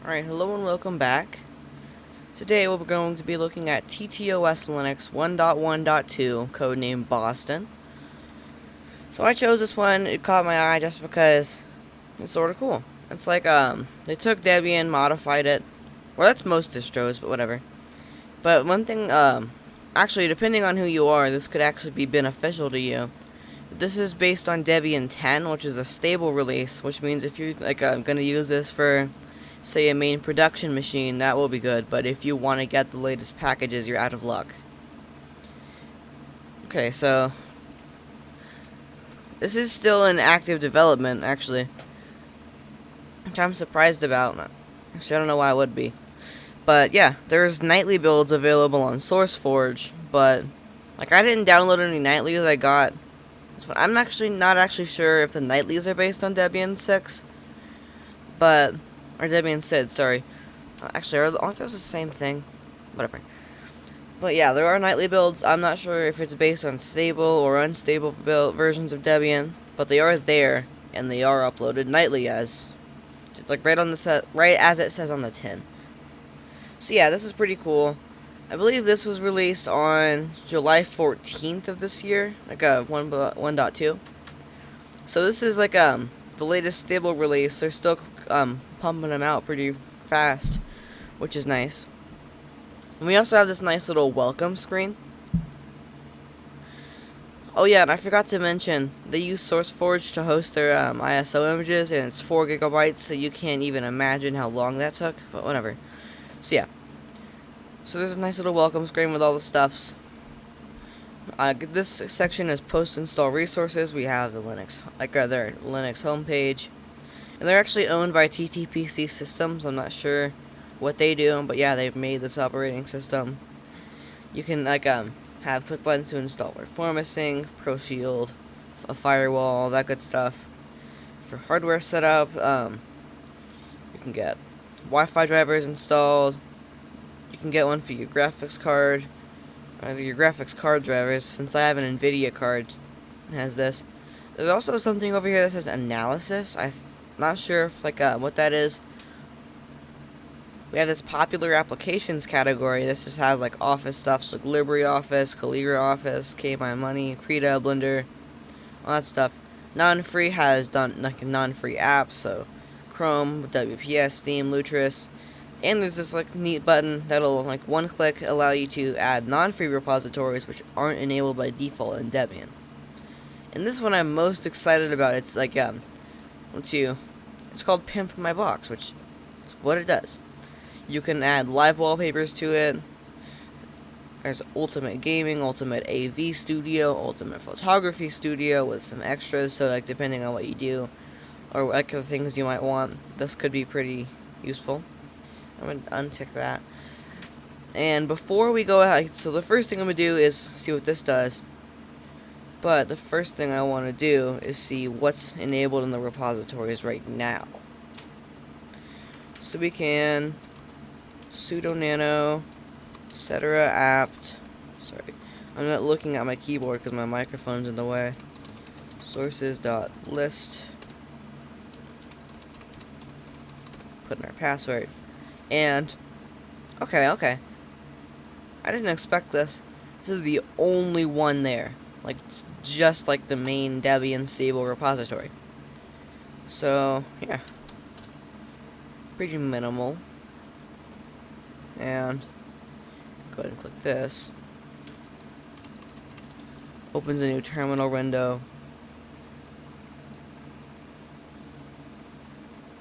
Alright, hello and welcome back. Today we're going to be looking at TTOS Linux 1.1.2, codenamed Boston. So I chose this one, it caught my eye just because it's sort of cool. It's like, they took Debian, modified it. Well, that's most distros, but whatever. But one thing, actually, depending on who you are, this could actually be beneficial to you. This is based on Debian 10, which is a stable release, which means if you're, going to use this for, say, a main production machine, that will be good, but if you want to get the latest packages, you're out of luck. Okay, so this is still in active development, actually, which I'm surprised about. Actually, I don't know why I would be. But yeah, there's nightly builds available on SourceForge, but like I didn't download any nightlies. I got. I'm actually not sure if the nightlies are based on Debian 6, but or Debian SID. Sorry, actually, aren't those the same thing? Whatever. But yeah, there are nightly builds. I'm not sure if it's based on stable or unstable versions of Debian, but they are there and they are uploaded nightly as, like right on the set, right as it says on the tin. So yeah, this is pretty cool. I believe this was released on July 14th of this year, like a 1.2. So this is like the latest stable release. They're still pumping them out pretty fast, which is nice. And we also have this nice little welcome screen. Oh yeah, and I forgot to mention, they use SourceForge to host their ISO images, and it's 4 gigabytes, so you can't even imagine how long that took, but whatever. So yeah. So there's a nice little welcome screen with all the stuffs. This section is post-install resources. We have the Linux, their Linux homepage, and they're actually owned by TTPC Systems. I'm not sure what they do, but yeah, they've made this operating system. You can have quick buttons to install Reformacing, ProShield, a firewall, all that good stuff. For hardware setup, you can get Wi-Fi drivers installed. You can get one for your graphics card, your graphics card drivers. Since I have an NVIDIA card, it has this. There's also something over here that says analysis. I'm not sure if what that is. We have this popular applications category. This just has like office stuff, like LibreOffice, CalligraOffice, KMyMoney, Krita, Blender, all that stuff. Non-free has non-free apps, so Chrome, WPS, Steam, Lutris. And there's this neat button that'll one click allow you to add non-free repositories which aren't enabled by default in Debian. And this one I'm most excited about. It's it's called Pimp My Box, which is what it does. You can add live wallpapers to it. There's Ultimate Gaming, Ultimate AV Studio, Ultimate Photography Studio with some extras, so depending on what you do or the things you might want, this could be pretty useful. I'm going to untick that. And before we go ahead, so the first thing I'm going to do is see what this does. But the first thing I want to do is see what's enabled in the repositories right now. So we can sudo nano, etc. apt. Sorry, I'm not looking at my keyboard because my microphone's in the way. Sources.list. Put in our password. And, okay. I didn't expect this. This is the only one there. It's just the main Debian stable repository. So, yeah. Pretty minimal. And, go ahead and click this. Opens a new terminal window.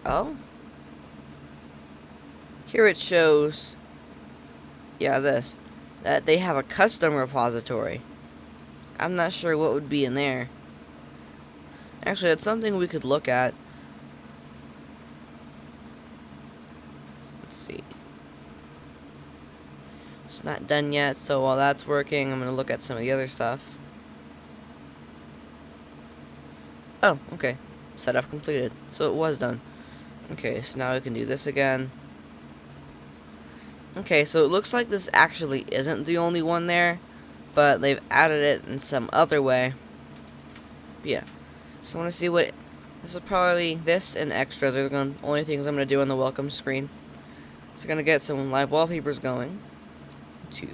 Oh? Here it shows, that they have a custom repository. I'm not sure what would be in there. Actually, it's something we could look at. Let's see. It's not done yet, so while that's working, I'm going to look at some of the other stuff. Oh, okay. Setup completed. So it was done. Okay, so now we can do this again. Okay, so it looks like this actually isn't the only one there, but they've added it in some other way. But yeah, so I want to see what, this is probably, this and extras are the only things I'm going to do on the welcome screen. So gonna get some live wallpapers going to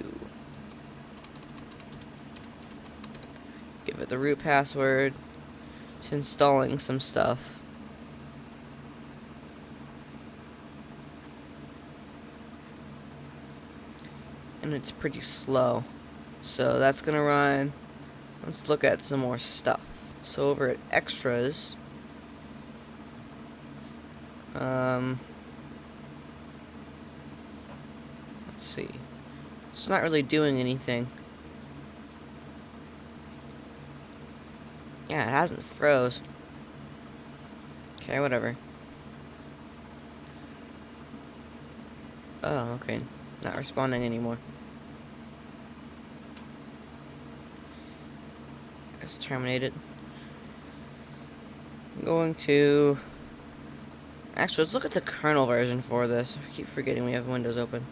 give it the root password, to installing some stuff. And it's pretty slow. So that's gonna run. Let's look at some more stuff. So over at extras, let's see. It's not really doing anything. Yeah, it hasn't froze. Okay, whatever. Oh, okay. Not responding anymore. Let's terminate it. I'm going to... Actually, let's look at the kernel version for this. I keep forgetting we have Windows open.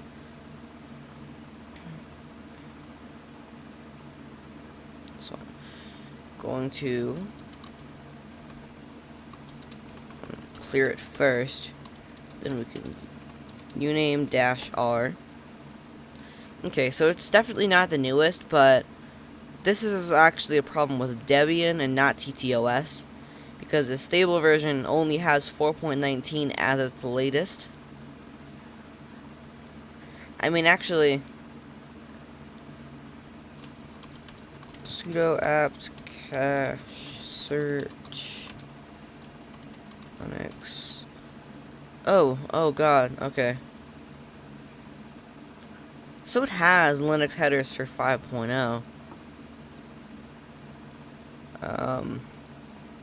This one. Going to clear it first. Then we can uname -r. Okay, so it's definitely not the newest, but this is actually a problem with Debian and not TTOS, because the stable version only has 4.19 as its latest. I mean, actually, sudo apt cache search Linux. Oh god, okay. So it has Linux headers for 5.0.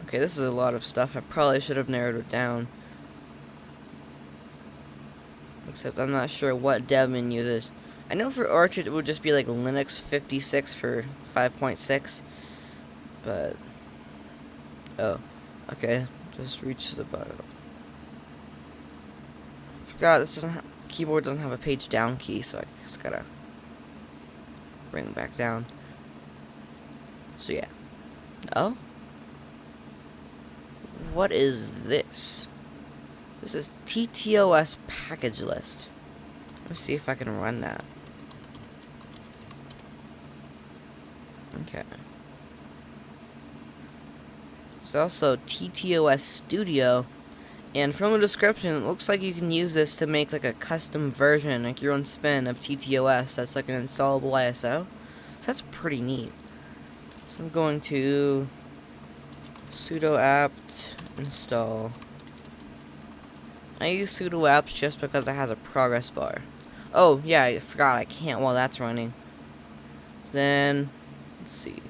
Okay, this is a lot of stuff. I probably should have narrowed it down. Except I'm not sure what Debian uses. I know for Orchard it would just be like Linux 56 for 5.6. But... oh. Okay. Just reach the button. Forgot this doesn't keyboard doesn't have a page down key, so I just gotta bring it back down. So yeah. Oh? What is this? This is TTOS package list. Let's see if I can run that. Okay. There's also TTOS Studio, and from the description, it looks like you can use this to make like a custom version, like your own spin of TTOS that's like an installable ISO. So that's pretty neat. So I'm going to sudo apt install. I use sudo apt just because it has a progress bar. Oh, yeah, I forgot I can't while that's running. Then, let's see.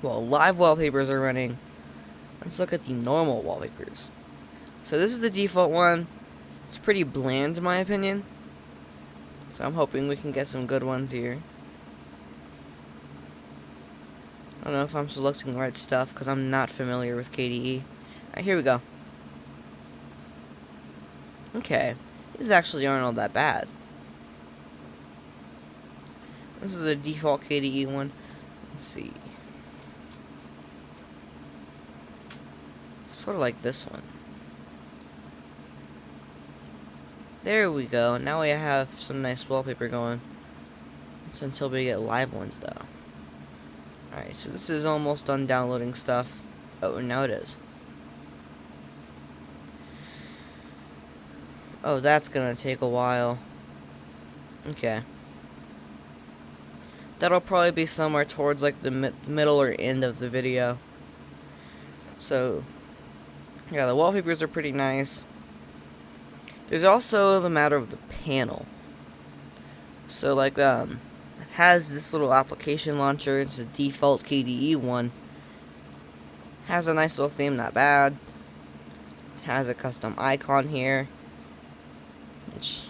Well, live wallpapers are running. Let's look at the normal wallpapers. So this is the default one. It's pretty bland in my opinion. So I'm hoping we can get some good ones here. I don't know if I'm selecting the right stuff because I'm not familiar with KDE. Alright, here we go. Okay, these actually aren't all that bad. This is a default KDE one. Let's see. Sort of like this one. There we go. Now we have some nice wallpaper going. It's until we get live ones though. Alright, so this is almost done downloading stuff. Oh, now it is. Oh, that's gonna take a while. Okay. That'll probably be somewhere towards like the middle or end of the video. So, yeah, the wallpapers are pretty nice. There's also the matter of the panel. So, like, it has this little application launcher. It's a default KDE one. Has a nice little theme, not bad. It has a custom icon here. Which,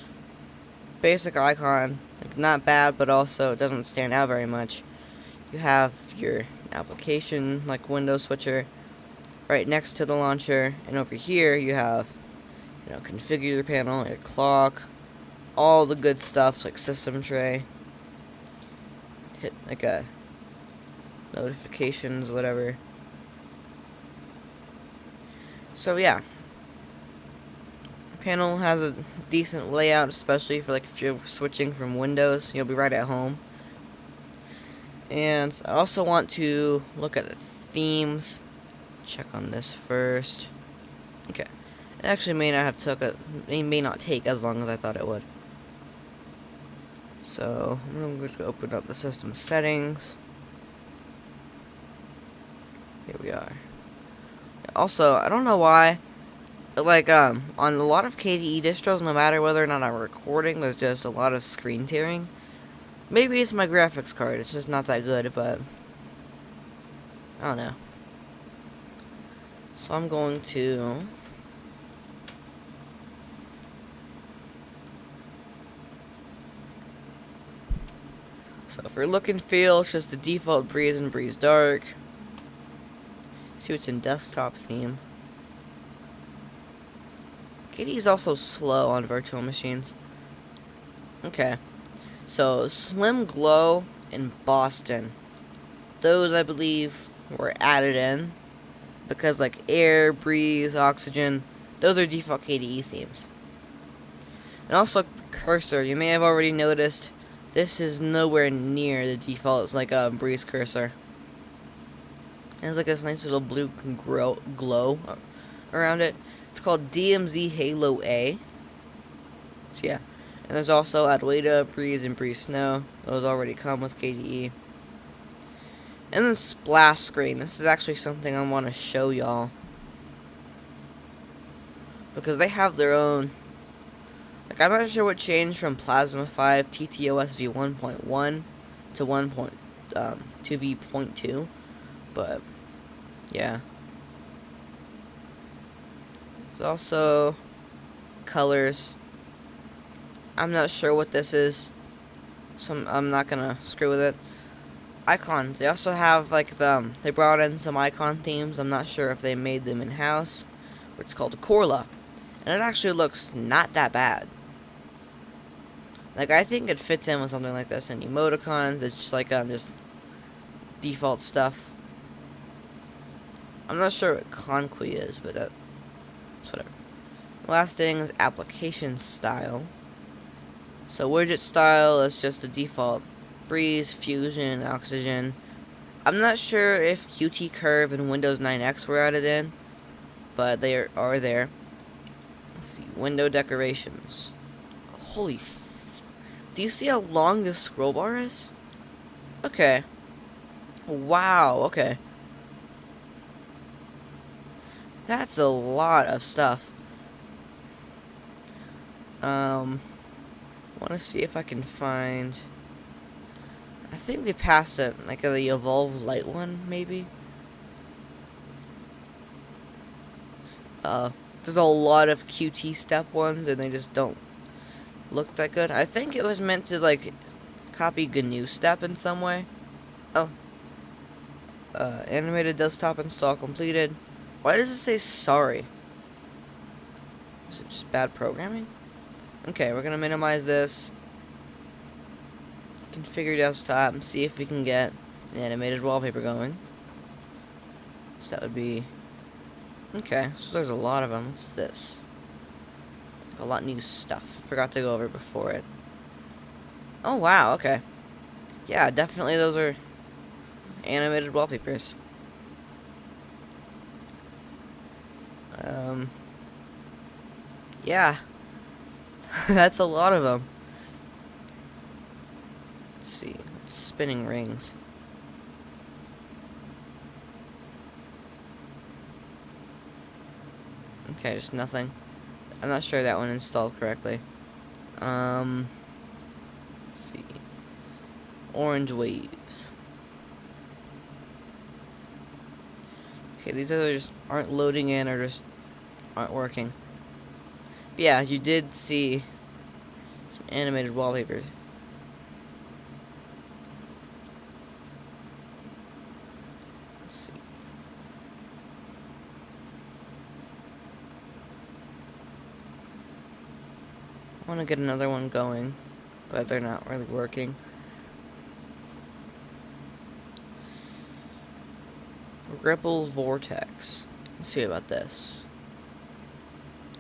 basic icon, like, not bad, but also it doesn't stand out very much. You have your application, like window switcher, right next to the launcher, and over here you have, you know, configure your panel, your clock, all the good stuff like system tray. Hit like a notifications, whatever. So yeah. panel has a decent layout, especially for like if you're switching from Windows, you'll be right at home. And I also want to look at the themes. Check on this first. Okay. It actually may not take as long as I thought it would. So I'm just gonna open up the system settings. Here we are. Also, I don't know why, but like on a lot of KDE distros, no matter whether or not I'm recording, there's just a lot of screen tearing. Maybe it's my graphics card, it's just not that good, but I don't know. So I'm going to so for look and feel, it's just the default Breeze and Breeze Dark. See what's in desktop theme. KDE is also slow on virtual machines. Okay. So Slim Glow and Boston. Those I believe were added in because like air, breeze, oxygen, those are default KDE themes. And also the cursor, you may have already noticed this is nowhere near the default like breeze cursor. It has like this nice little blue glow around it. It's called DMZ Halo A. So yeah. And there's also Adwaita, Breeze, and Breeze Snow. Those already come with KDE. And then Splash Screen. This is actually something I want to show y'all. Because they have their own. Like, I'm not sure what changed from Plasma 5 TTOS v1.1 to 2v.2. But, yeah. There's also colors. I'm not sure what this is, so I'm not gonna screw with it. Icons. They also have like they brought in some icon themes. I'm not sure if they made them in house. It's called Corla, and it actually looks not that bad. Like I think it fits in with something like this. And emoticons. It's just like just default stuff. I'm not sure what Conqui is, but that's whatever. Last thing is application style. So widget style is just the default Breeze, Fusion, Oxygen. I'm not sure if Qt Curve and Windows 9X were added in, but they are there. Let's see, window decorations. Holy do you see how long this scroll bar is? Okay. Wow, okay. That's a lot of stuff. Want to see if I can find. I think we passed it, like the Evolve Light one, maybe. There's a lot of Qt step ones, and they just don't look that good. I think it was meant to like copy GNU step in some way. Oh. Animated desktop install completed. Why does it say sorry? Is it just bad programming? Okay, we're gonna minimize this. Configure desktop and see if we can get an animated wallpaper going. So that would be okay. So there's a lot of them. What's this? A lot of new stuff. Forgot to go over before it. Oh wow. Okay. Yeah, definitely those are animated wallpapers. Yeah. That's a lot of them. Let's see. Spinning rings. Okay, just nothing. I'm not sure that one installed correctly. Let's see. Orange waves. Okay, these either just aren't loading in or just aren't working. But yeah, you did see some animated wallpapers. Let's see. I want to get another one going, but they're not really working. Ripple Vortex. Let's see about this.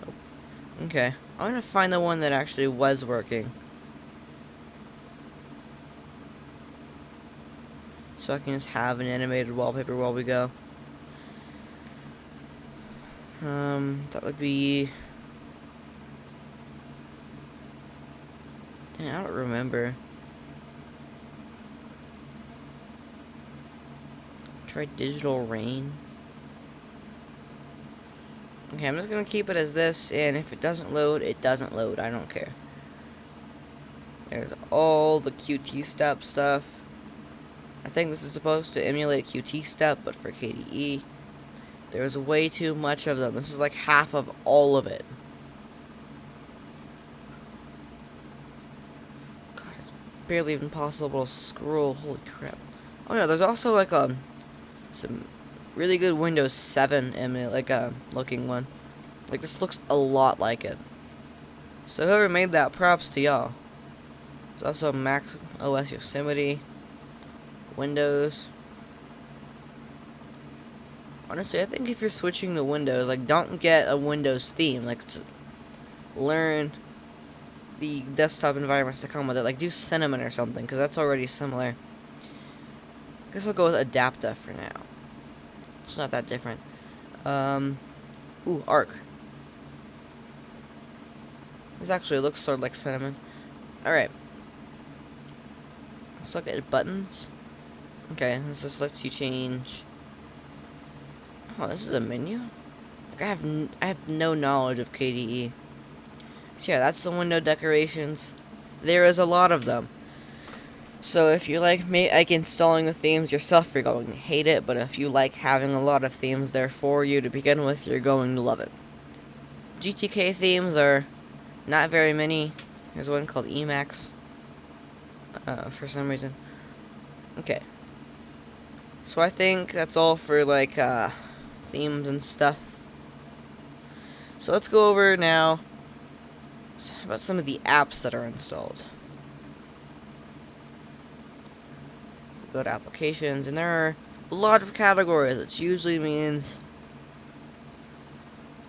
Oh. Okay, I'm gonna find the one that actually was working, so I can just have an animated wallpaper while we go. That would be... Dang, I don't remember. Try digital rain. Okay, I'm just gonna keep it as this, and if it doesn't load, it doesn't load. I don't care. There's all the QT step stuff. I think this is supposed to emulate QT step, but for KDE. There's way too much of them. This is like half of all of it. God, it's barely even possible to scroll. Holy crap. Oh yeah, there's also like some really good Windows 7 looking one. Like, this looks a lot like it. So whoever made that, props to y'all. There's also Mac OS Yosemite, Windows. Honestly, I think if you're switching to Windows, like, don't get a Windows theme. Like, learn the desktop environments to come with it. Like, do Cinnamon or something, because that's already similar. I guess I'll go with Adapta for now. It's not that different. Ooh, Arc. This actually looks sort of like Cinnamon. Alright. Let's look at buttons. Okay, this just lets you change... Oh, this is a menu? Like, I have no knowledge of KDE. So yeah, that's the window decorations. There is a lot of them. So if you like installing the themes yourself, you're going to hate it. But if you like having a lot of themes there for you to begin with, you're going to love it. GTK themes are not very many. There's one called Emacs. For some reason. Okay. So I think that's all for like themes and stuff. So let's go over now about some of the apps that are installed. Go to applications, and there are a lot of categories. It usually means,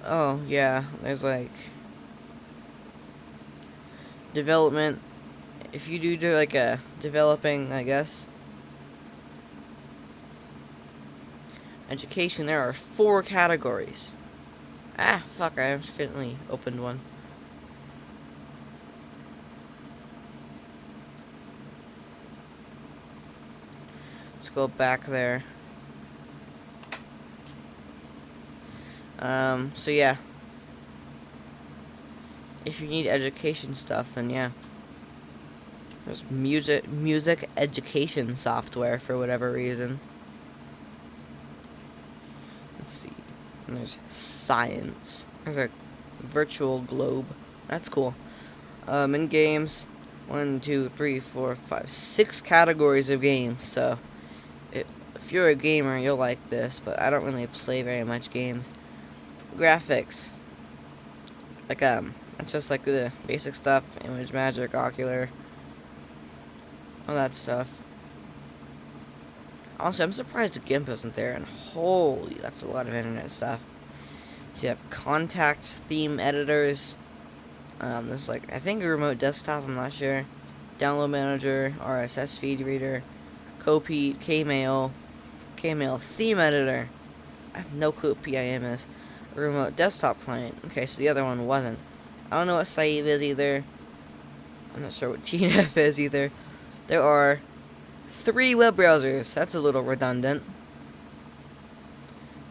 oh yeah, there's like development. If you do like a developing, I guess. Education, there are 4 categories. Ah, fuck, I accidentally opened one. Let's go back there. So yeah. If you need education stuff, then yeah. There's music education software for whatever reason. Let's see. And there's science. There's a virtual globe. That's cool. In games, 1, 2, 3, 4, 5, 6 categories of games. So, if you're a gamer, you'll like this. But I don't really play very much games. Graphics. Like it's just like the basic stuff. Image Magic, Ocular, all that stuff. Also, I'm surprised GIMP isn't there, and holy, that's a lot of internet stuff. So you have contact theme editors. This is like, I think a remote desktop, I'm not sure. Download manager, RSS feed reader, Copete, Kmail theme editor. I have no clue what PIM is. A remote desktop client. Okay, so the other one wasn't. I don't know what Save is either. I'm not sure what TNF is either. There are 3 web browsers. That's a little redundant.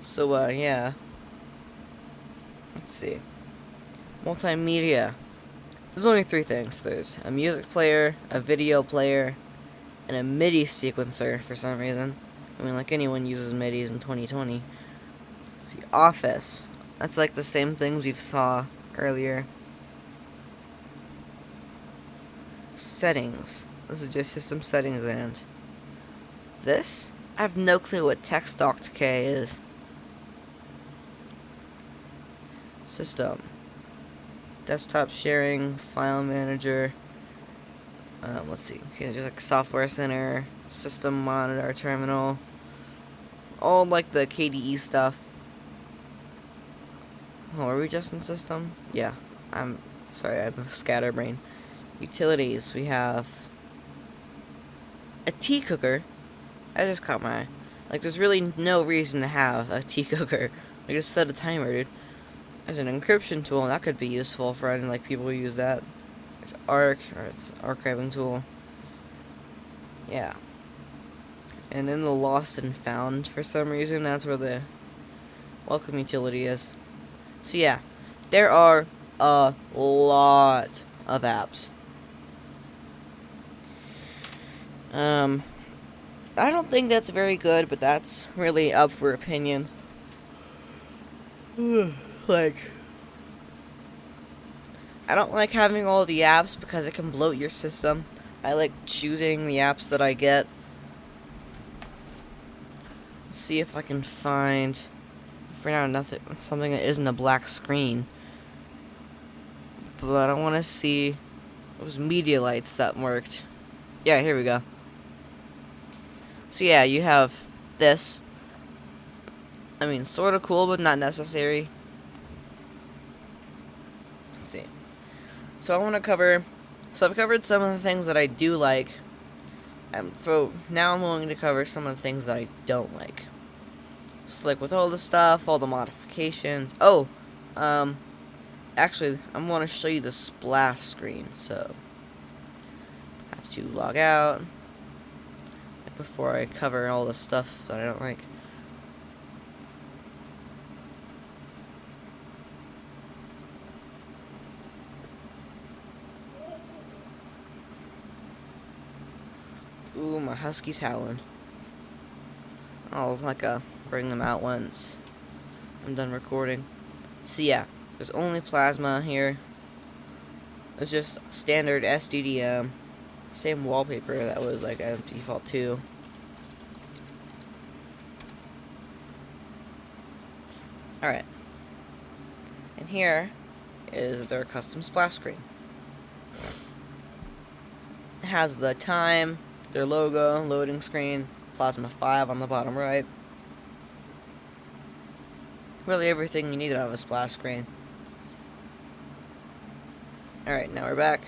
So, yeah. Let's see. Multimedia. There's only 3 things. There's a music player, a video player, and a MIDI sequencer for some reason. I mean, like anyone uses MIDIs in 2020. Let's see. Office. That's like the same things we saw earlier. Settings. This is just system settings, and this? I have no clue what TextDoc2K is. System. Desktop sharing, file manager. Let's see. Okay, just like software center, system monitor, terminal. All like the KDE stuff. Oh, are we just in system? Yeah. I'm sorry, I have a scatterbrain. Utilities, we have a tea cooker. That just caught my eye. Like, there's really no reason to have a tea cooker. Like, just set a timer, dude. There's an encryption tool, and that could be useful for any, like, people who use that. It's it's an archiving tool. Yeah. And in the lost and found, for some reason, that's where the welcome utility is. So yeah, there are a lot of apps. I don't think that's very good, but that's really up for opinion. Like, I don't like having all the apps because it can bloat your system. I like choosing the apps that I get. Let's see if I can find, for now, something that isn't a black screen. But I want to see those media lights that worked. Yeah, here we go. So yeah, you have this. I mean, sort of cool, but not necessary. Let's see. So I want to cover. So I've covered some of the things that I do like. So now I'm willing to cover some of the things that I don't like. So like with all the stuff, all the modifications. Oh, actually, I'm going to show you the splash screen. So I have to log out before I cover all the stuff that I don't like. Ooh, my husky's howling. I'll bring them out once I'm done recording. So yeah, there's only plasma here. It's just standard SDDM. Same wallpaper that was like a default too. Alright. And here is their custom splash screen. It has the time, their logo, loading screen, Plasma 5 on the bottom right. Really everything you need out of a splash screen. Alright, now we're back.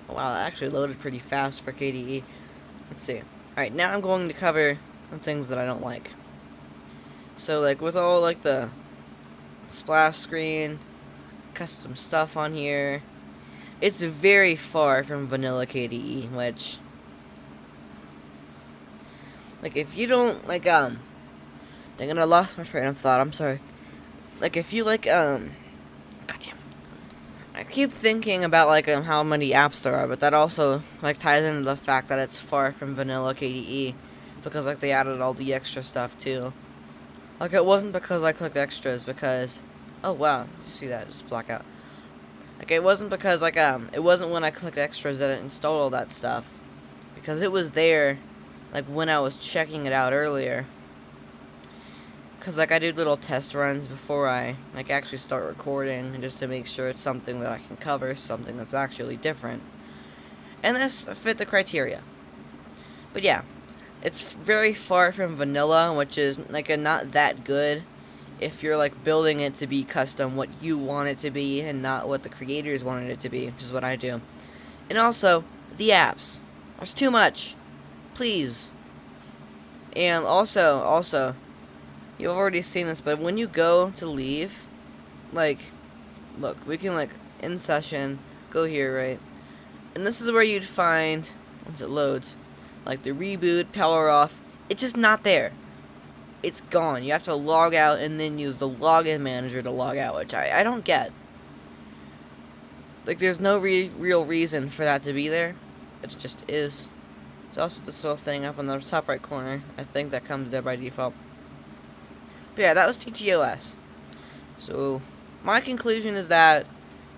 Wow, that actually loaded pretty fast for KDE. Let's see. Alright, now I'm going to cover the things that I don't like. So, like, with all, like, the splash screen, custom stuff on here, it's very far from vanilla KDE, which, like, if you don't, like, dang it, I lost my train of thought, I'm sorry. Like, if you, like, goddamn, I keep thinking about, like, how many apps there are, but that also, like, ties into the fact that it's far from vanilla KDE, because, like, they added all the extra stuff, too. Like, it wasn't because I clicked extras, because, oh, wow, you see that, just black out. Like, it wasn't because, like, it wasn't when I clicked extras that it installed all that stuff, because it was there, like, when I was checking it out earlier. Because, like, I do little test runs before I, like, actually start recording, just to make sure it's something that I can cover, something that's actually different. And this fit the criteria. But, yeah, it's very far from vanilla, which is, like, not that good if you're, like, building it to be custom what you want it to be and not what the creators wanted it to be, which is what I do. And also, the apps. There's too much. Please. And also, you've already seen this, but when you go to leave, like, look, we can, like, in session, go here, right? And this is where you'd find, once it loads, like, the reboot, power off. It's just not there. It's gone. You have to log out and then use the login manager to log out, which I don't get. Like, there's no real reason for that to be there. It just is. There's also this little thing up in the top right corner. I think that comes there by default. But yeah, that was TTOS. So, my conclusion is that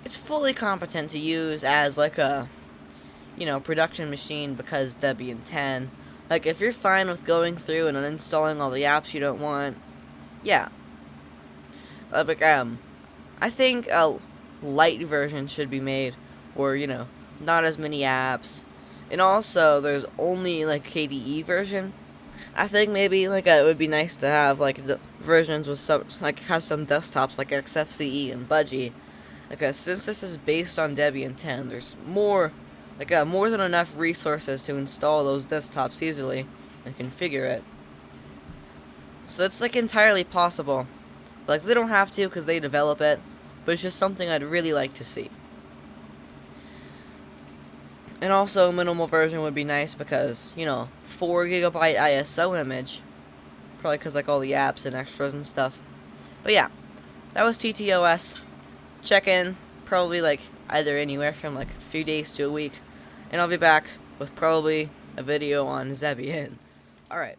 it's fully competent to use as, like, a, you know, production machine because Debian 10. Like, if you're fine with going through and uninstalling all the apps you don't want, yeah. Like, I think a light version should be made, or, you know, not as many apps. And also, there's only, like, KDE version. I think maybe, like, it would be nice to have, like, the versions with some, like, custom desktops like XFCE and Budgie. because since this is based on Debian 10, there's more than enough resources to install those desktops easily and configure it. So it's like entirely possible. Like, they don't have to because they develop it, but it's just something I'd really like to see. And also, minimal version would be nice because, 4GB ISO image. Probably because, like, all the apps and extras and stuff. But yeah, that was TTOS. Check in, probably, like, either anywhere from, like, a few days to a week. And I'll be back with probably a video on Debian. Alright.